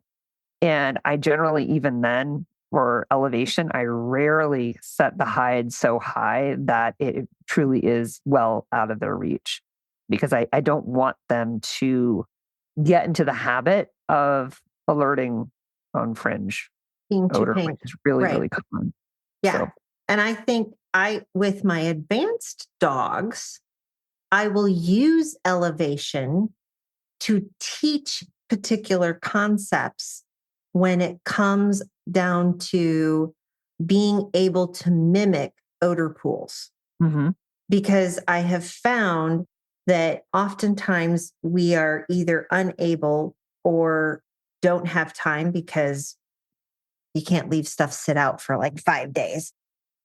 And I generally, even then, for elevation, I rarely set the hide so high that it truly is well out of their reach, because I don't want them to get into the habit of alerting on fringe Being too odor, pink. which is really, Right. really common. Yeah. So, And I think with my advanced dogs, I will use elevation to teach particular concepts when it comes down to being able to mimic odor pools. mhm. Because I have found that oftentimes we are either unable or don't have time, because you can't leave stuff sit out for like 5 days.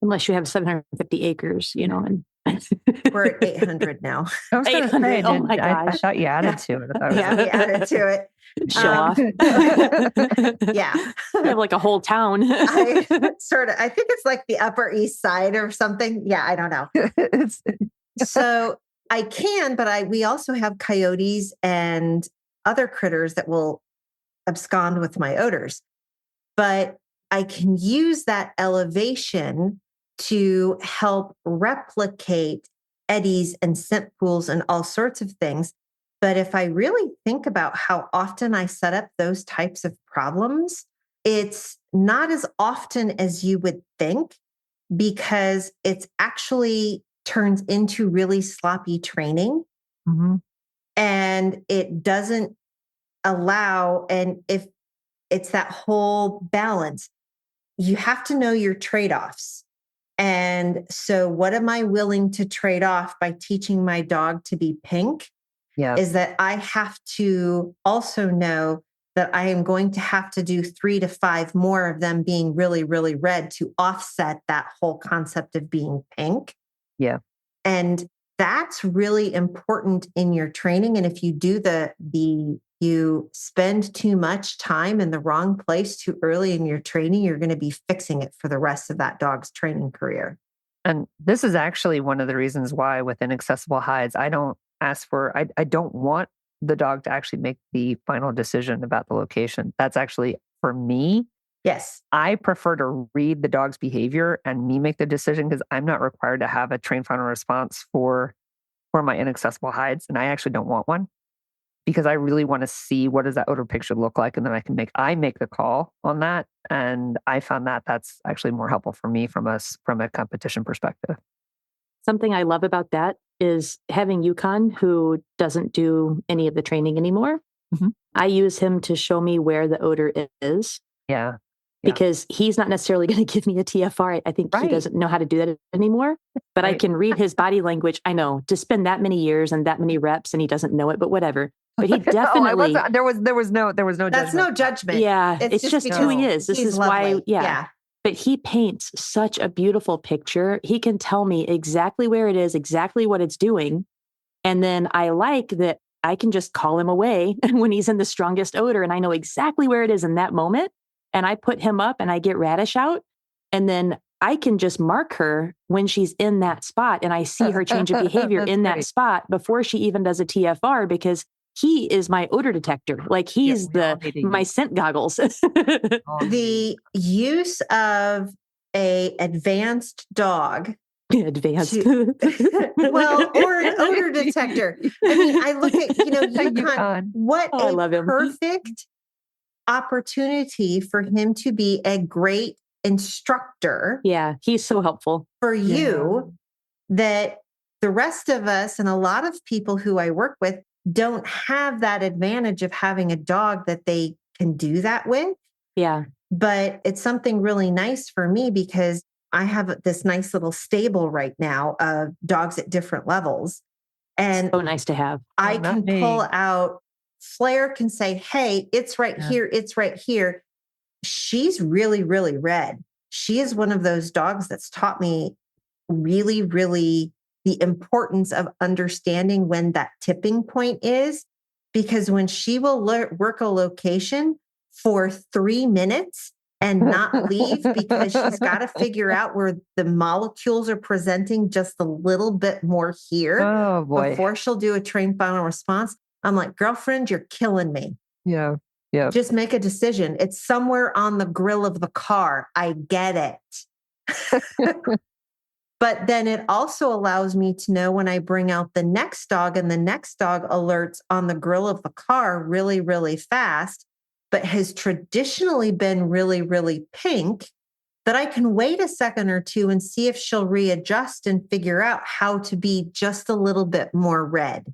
Unless you have 750 acres, and We're at 800 now. I was going to say, 800. Oh my I gosh. thought you added to it. I thought it was- Yeah, we added to it. Show off. Yeah. You have like a whole town. I think it's like the Upper East Side or something. Yeah, I don't know. It's- So I can, but we also have coyotes and other critters that will abscond with my odors. But I can use that elevation to help replicate eddies and scent pools and all sorts of things. But if I really think about how often I set up those types of problems, it's not as often as you would think, because it's actually turns into really sloppy training. Mhm. And it doesn't allow, and if it's that whole balance, you have to know your trade-offs. And so what am I willing to trade off by teaching my dog to be pink? Yeah. Is that I have to also know that I am going to have to do 3 to 5 more of them being really, really red to offset that whole concept of being pink. Yeah. And that's really important in your training. And if you do you spend too much time in the wrong place too early in your training, you're going to be fixing it for the rest of that dog's training career. And this is actually one of the reasons why with inaccessible hides, I don't want the dog to actually make the final decision about the location. That's actually, for me, Yes. I prefer to read the dog's behavior and me make the decision, because I'm not required to have a train final response for my inaccessible hides. And I actually don't want one, because I really want to see what does that odor picture look like. And then I make the call on that. And I found that that's actually more helpful for me from a competition perspective. Something I love about that is having Yukon, who doesn't do any of the training anymore. Mhm. I use him to show me where the odor is. Yeah. Because he's not necessarily going to give me a TFR. I think he Right. doesn't know how to do that anymore. But I Right. can read his body language. I know, to spend that many years and that many reps, and he doesn't know it, but whatever. But he definitely. There was no That's no judgment. Yeah, it's just who he is. This He's is why. lovely. Yeah. But he paints such a beautiful picture. He can tell me exactly where it is, exactly what it's doing. And then I like that I can just call him away when he's in the strongest odor, and I know exactly where it is in that moment. And I put him up and I get Radish out. And then I can just mark her when she's in that spot. And I see her change of behavior in that spot before she even does a TFR, because he is my odor detector. Like he's my scent goggles. The use of a advanced dog Advanced. Well, or an odor detector. I mean, I look at, Yukon, what I a love him. perfect opportunity for him to be a great instructor. Yeah, he's so helpful for you that the rest of us and a lot of people who I work with don't have that advantage of having a dog that they can do that with. Yeah. But it's something really nice for me because I have this nice little stable right now of dogs at different levels. And so nice to have. I can pull out, Flair can say, hey, it's right here. It's right here. She's really, really red. She is one of those dogs that's taught me really, really the importance of understanding when that tipping point is, because when she will work a location for 3 minutes and not leave because she's got to figure out where the molecules are presenting just a little bit more here before she'll do a trained final response. I'm like, girlfriend, you're killing me. Yeah. Yeah. Just make a decision. It's somewhere on the grill of the car. I get it. But then it also allows me to know when I bring out the next dog and the next dog alerts on the grill of the car really, really fast, but has traditionally been really, really pink, that I can wait a second or two and see if she'll readjust and figure out how to be just a little bit more red.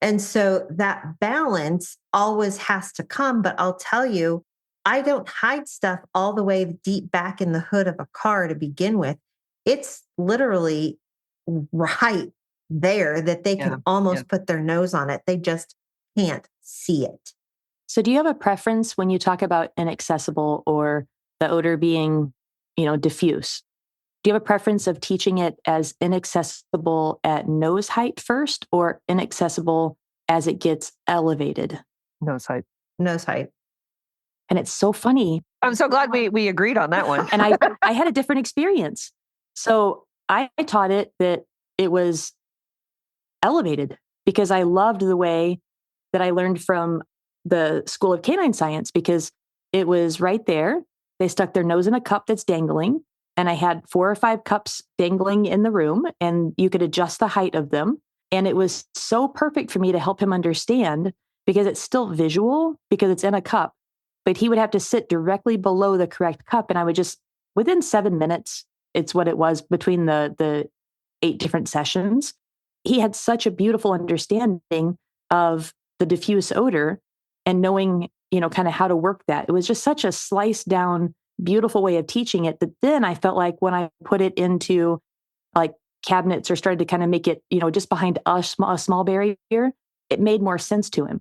And so that balance always has to come. But I'll tell you, I don't hide stuff all the way deep back in the hood of a car to begin with. It's literally right there that they can almost put their nose on it. They just can't see it. So do you have a preference when you talk about inaccessible or the odor being, diffuse? Do you have a preference of teaching it as inaccessible at nose height first or inaccessible as it gets elevated? Nose height. Nose height. And it's so funny. I'm so glad we agreed on that one. And I had a different experience. So I taught it that it was elevated because I loved the way that I learned from the School of Canine Science, because it was right there. They stuck their nose in a cup that's dangling. And I had 4 or 5 cups dangling in the room, and you could adjust the height of them. And it was so perfect for me to help him understand, because it's still visual because it's in a cup, but he would have to sit directly below the correct cup. And I would just, within 7 minutes, it's what it was between the 8 different sessions. He had such a beautiful understanding of the diffuse odor and knowing, kind of how to work that. It was just such a sliced down, beautiful way of teaching it that then I felt like when I put it into like cabinets or started to kind of make it, just behind a small barrier, it made more sense to him.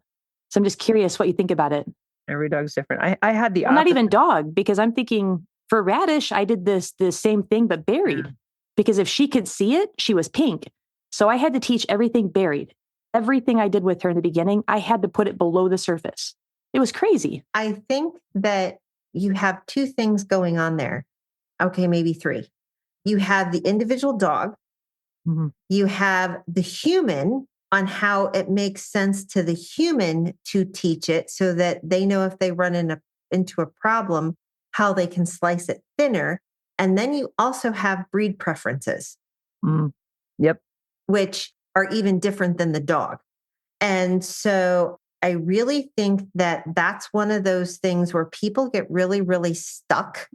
So I'm just curious what you think about it. Every dog's different. I had the not even dog, because I'm thinking for Radish, I did the same thing, but buried, because if she could see it, she was pink. So I had to teach everything buried. Everything I did with her in the beginning, I had to put it below the surface. It was crazy. I think that you have 2 things going on there. Okay, maybe 3. You have the individual dog. Mm-hmm. You have the human on how it makes sense to the human to teach it so that they know if they run into a problem, how they can slice it thinner. And then you also have breed preferences. Yep. Which are even different than the dog. And so I really think that that's one of those things where people get really, really stuck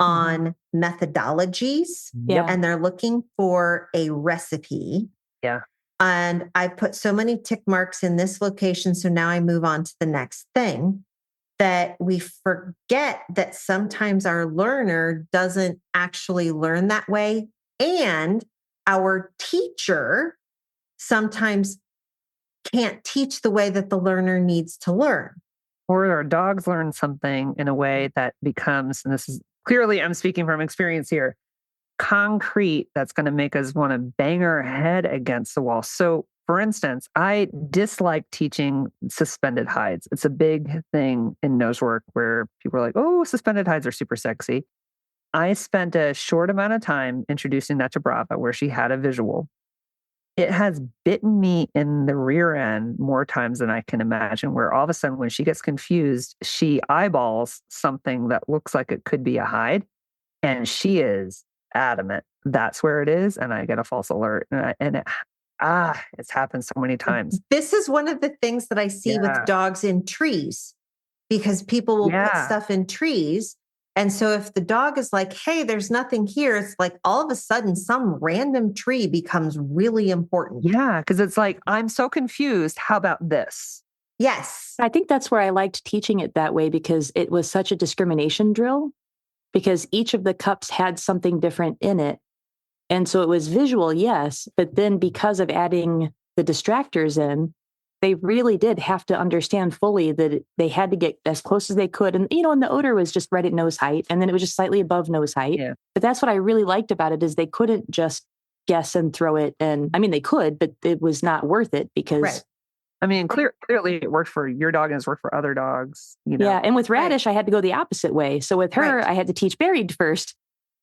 on methodologies and they're looking for a recipe. Yeah. And I put so many tick marks in this location. So now I move on to the next thing, that we forget that sometimes our learner doesn't actually learn that way. And our teacher sometimes can't teach the way that the learner needs to learn. Or our dogs learn something in a way that becomes, and this is clearly, I'm speaking from experience here, concrete, that's going to make us want to bang our head against the wall. So, for instance, I dislike teaching suspended hides. It's a big thing in Nosework where people are like, oh, suspended hides are super sexy. I spent a short amount of time introducing that to Brava where she had a visual. It has bitten me in the rear end more times than I can imagine, where all of a sudden when she gets confused, she eyeballs something that looks like it could be a hide. And she is adamant that's where it is, and I get a false alert. It's happened so many times. This is one of the things that I see with dogs in trees, because people will put stuff in trees. And so if the dog is like, hey, there's nothing here, it's like all of a sudden some random tree becomes really important. Yeah, because it's like, I'm so confused. How about this? Yes. I think that's where I liked teaching it that way, because it was such a discrimination drill, because each of the cups had something different in it. And so it was visual, yes, but then because of adding the distractors in, they really did have to understand fully that they had to get as close as they could. And, and the odor was just right at nose height, and then it was just slightly above nose height. Yeah. But that's what I really liked about it, is they couldn't just guess and throw it. And I mean, they could, but it was not worth it because... Right. I mean, clearly it worked for your dog and it's worked for other dogs. Yeah. And with Radish, I had to go the opposite way. So with her, I had to teach buried first.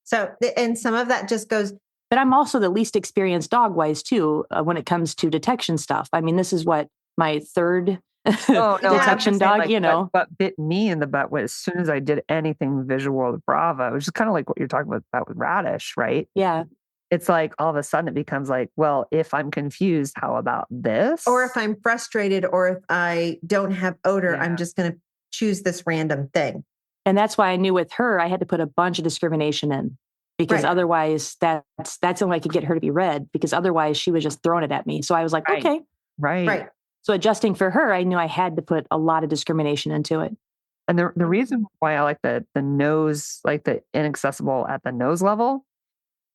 So, and some of that just goes... But I'm also the least experienced dog-wise too, when it comes to detection stuff. I mean, this is what, my third detection dog, What bit me in the butt was as soon as I did anything visual with Brava, which is kind of like what you're talking about with Radish, right? Yeah. It's like all of a sudden it becomes like, well, if I'm confused, how about this? Or if I'm frustrated, or if I don't have odor, I'm just going to choose this random thing. And that's why I knew with her, I had to put a bunch of discrimination in, because otherwise that's the only way I could get her to be read, because otherwise she was just throwing it at me. So I was like, okay. Right. So adjusting for her, I knew I had to put a lot of discrimination into it. And the reason why I like the nose, like the inaccessible at the nose level,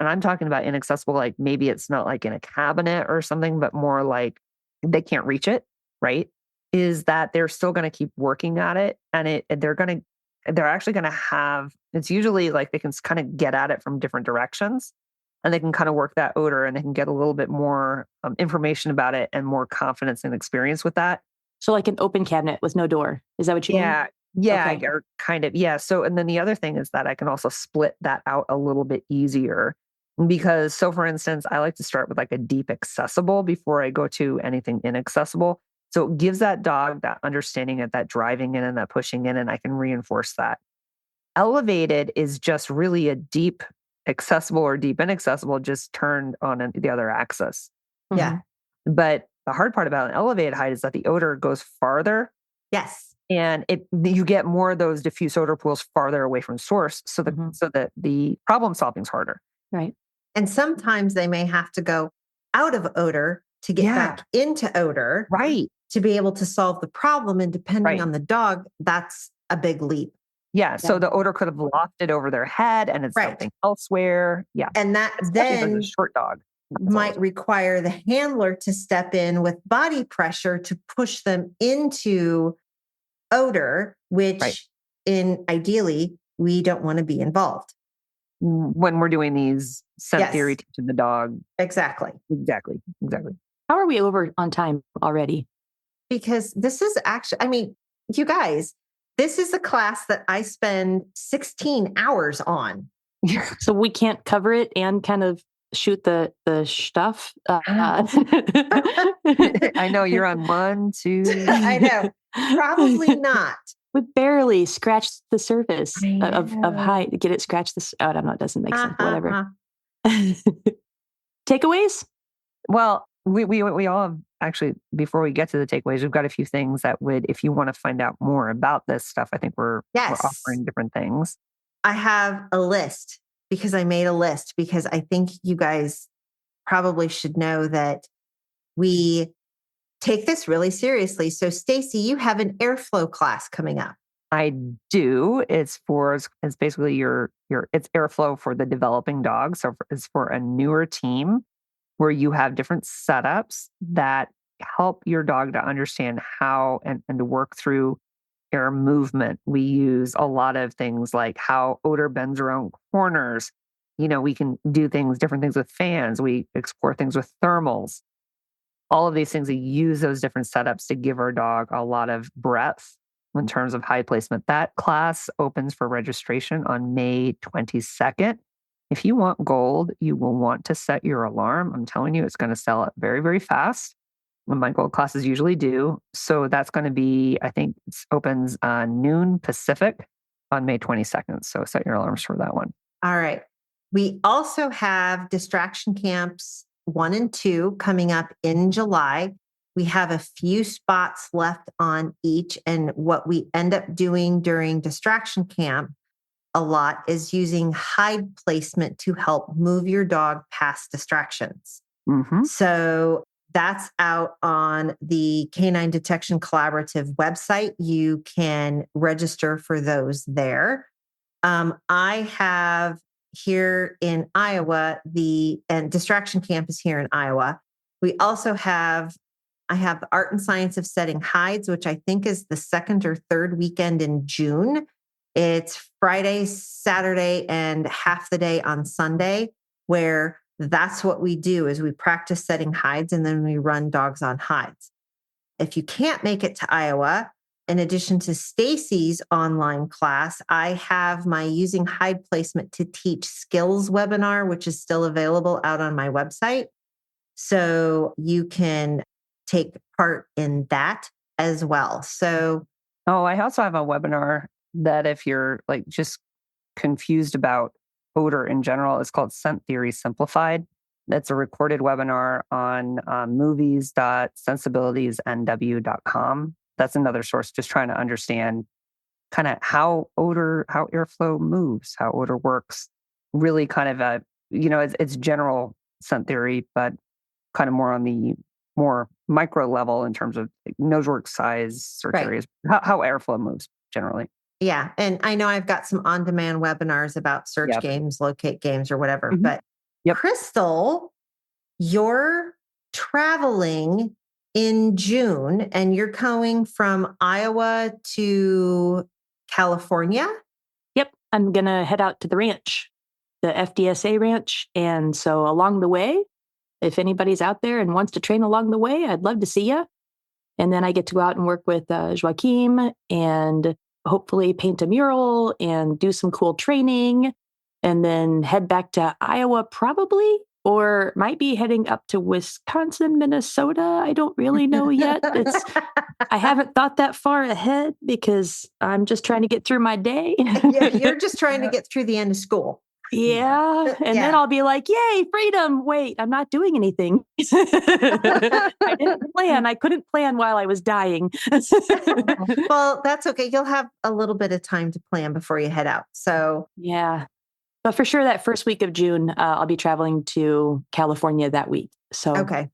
and I'm talking about inaccessible, like maybe it's not like in a cabinet or something, but more like they can't reach it, right? Is that they're still going to keep working at it, and they're actually going to have, it's usually like they can kind of get at it from different directions, and they can kind of work that odor, and they can get a little bit more information about it and more confidence and experience with that. So like an open cabinet with no door. Is that what you mean? Yeah, Okay. or kind of, yeah. So, and then the other thing is that I can also split that out a little bit easier, because, so for instance, I like to start with like a deep accessible before I go to anything inaccessible. So it gives that dog that understanding of that driving in and that pushing in, and I can reinforce that. Elevated is just really a deep accessible or deep inaccessible, just turned on the other axis. Yeah. But the hard part about an elevated height is that the odor goes farther. Yes. And you get more of those diffuse odor pools farther away from source. So that the problem solving is harder. Right. And sometimes they may have to go out of odor to get back into odor. Right. To be able to solve the problem. And depending on the dog, that's a big leap. Yeah. So the odor could have lofted over their head and it's something elsewhere. Yeah. And that especially then a short dog might require the handler to step in with body pressure to push them into odor, which ideally we don't want to be involved. When we're doing these scent theory teaching the dog. Exactly. How are we over on time already? Because this is actually, I mean, you guys, this is a class that I spend 16 hours on. So we can't cover it and kind of shoot the stuff. I know you're on 1, 2. I know. Probably not. We barely scratched the surface of height. Get it scratched this. Oh, I don't know. It doesn't make sense. Whatever. Takeaways? Well, we all have, actually, before we get to the takeaways, we've got a few things that would, if you want to find out more about this stuff, I think we're offering different things. I have a list, because I made a list, because I think you guys probably should know that we take this really seriously. So Stacy, you have an airflow class coming up. I do. It's basically it's airflow for the developing dog. So it's for a newer team where you have different setups that help your dog to understand how and to work through air movement. We use a lot of things like how odor bends around corners. We can do different things with fans. We explore things with thermals. All of these things, we use those different setups to give our dog a lot of breadth in terms of hide placement. That class opens for registration on May 22nd. If you want gold, you will want to set your alarm. I'm telling you, it's going to sell it very, very fast. When my gold classes usually do. So that's going to be, I think it opens noon Pacific on May 22nd. So set your alarms for that one. All right. We also have distraction camps 1 and 2 coming up in July. We have a few spots left on each. And what we end up doing during distraction camp a lot is using hide placement to help move your dog past distractions. Mm-hmm. So that's out on the Canine Detection Collaborative website. You can register for those there. I have here in Iowa, and distraction camp is here in Iowa. We also I have the Art and Science of Setting Hides, which I think is the second or third weekend in June. It's Friday, Saturday, and half the day on Sunday, where that's what we do is we practice setting hides and then we run dogs on hides. If you can't make it to Iowa, in addition to Stacy's online class, I have my Using Hide Placement to Teach Skills webinar, which is still available out on my website. So you can take part in that as well. So, I also have a webinar that if you're like just confused about odor in general, it's called Scent Theory Simplified. That's a recorded webinar on movies.sensibilitiesnw.com. That's another source, just trying to understand kind of how airflow moves, how odor works. Really kind of it's general scent theory, but kind of more on the more micro level in terms of Nosework size, search areas, how airflow moves generally. Yeah. And I know I've got some on-demand webinars about search games, locate games, or whatever. Mm-hmm. But Crystal, you're traveling in June and you're going from Iowa to California? Yep. I'm going to head out to the ranch, the FDSA ranch. And so along the way, if anybody's out there and wants to train along the way, I'd love to see you. And then I get to go out and work with Joaquim and hopefully paint a mural and do some cool training and then head back to Iowa probably, or might be heading up to Wisconsin, Minnesota. I don't really know yet. I haven't thought that far ahead because I'm just trying to get through my day. You're just trying to get through the end of school. Yeah. And then I'll be like, yay, freedom. Wait, I'm not doing anything. I didn't plan. I couldn't plan while I was dying. Well, that's okay. You'll have a little bit of time to plan before you head out. So yeah. But for sure, that first week of June, I'll be traveling to California that week. So okay.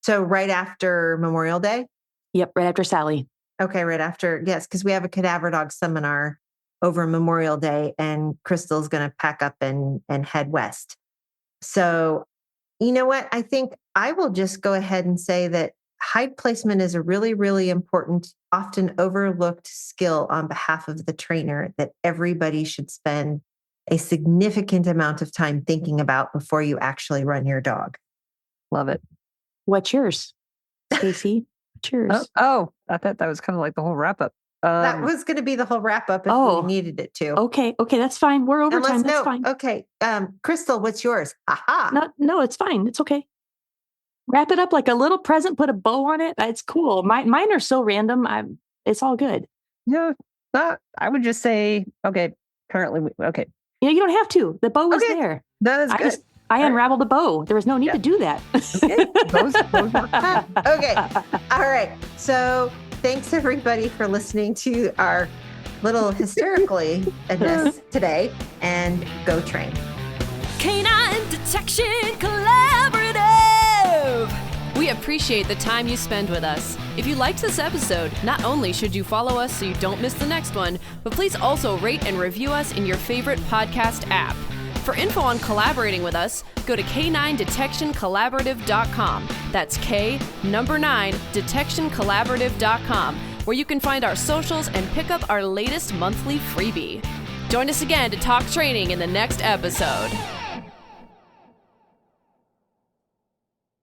So right after Memorial Day? Yep. Right after Sally. Okay. Right after. Yes. Because we have a cadaver dog seminar over Memorial Day, and Crystal's going to pack up and head west. So, you know what? I think I will just go ahead and say that hide placement is a really, really important, often overlooked skill on behalf of the trainer that everybody should spend a significant amount of time thinking about before you actually run your dog. Love it. What's yours, Stacy? What's yours? I thought that was kind of like the whole wrap up. That was going to be the whole wrap up if we needed it to. Okay, that's fine. We're over time. That's fine. Okay, Crystal, what's yours? Aha. No, it's fine. It's okay. Wrap it up like a little present. Put a bow on it. It's cool. Mine are so random. It's all good. Yeah, I would just say okay. Currently, okay. Yeah, you don't have to. The bow was there. That is good. I unraveled the bow. There was no need to do that. Okay. Those work. Okay. All right. So thanks everybody for listening to our little hysterically-ness today, and go train. Canine Detection Collaborative. We appreciate the time you spend with us. If you liked this episode, not only should you follow us so you don't miss the next one, but please also rate and review us in your favorite podcast app. For info on collaborating with us, go to k9detectioncollaborative.com. That's K9detectioncollaborative.com, where you can find our socials and pick up our latest monthly freebie. Join us again to talk training in the next episode.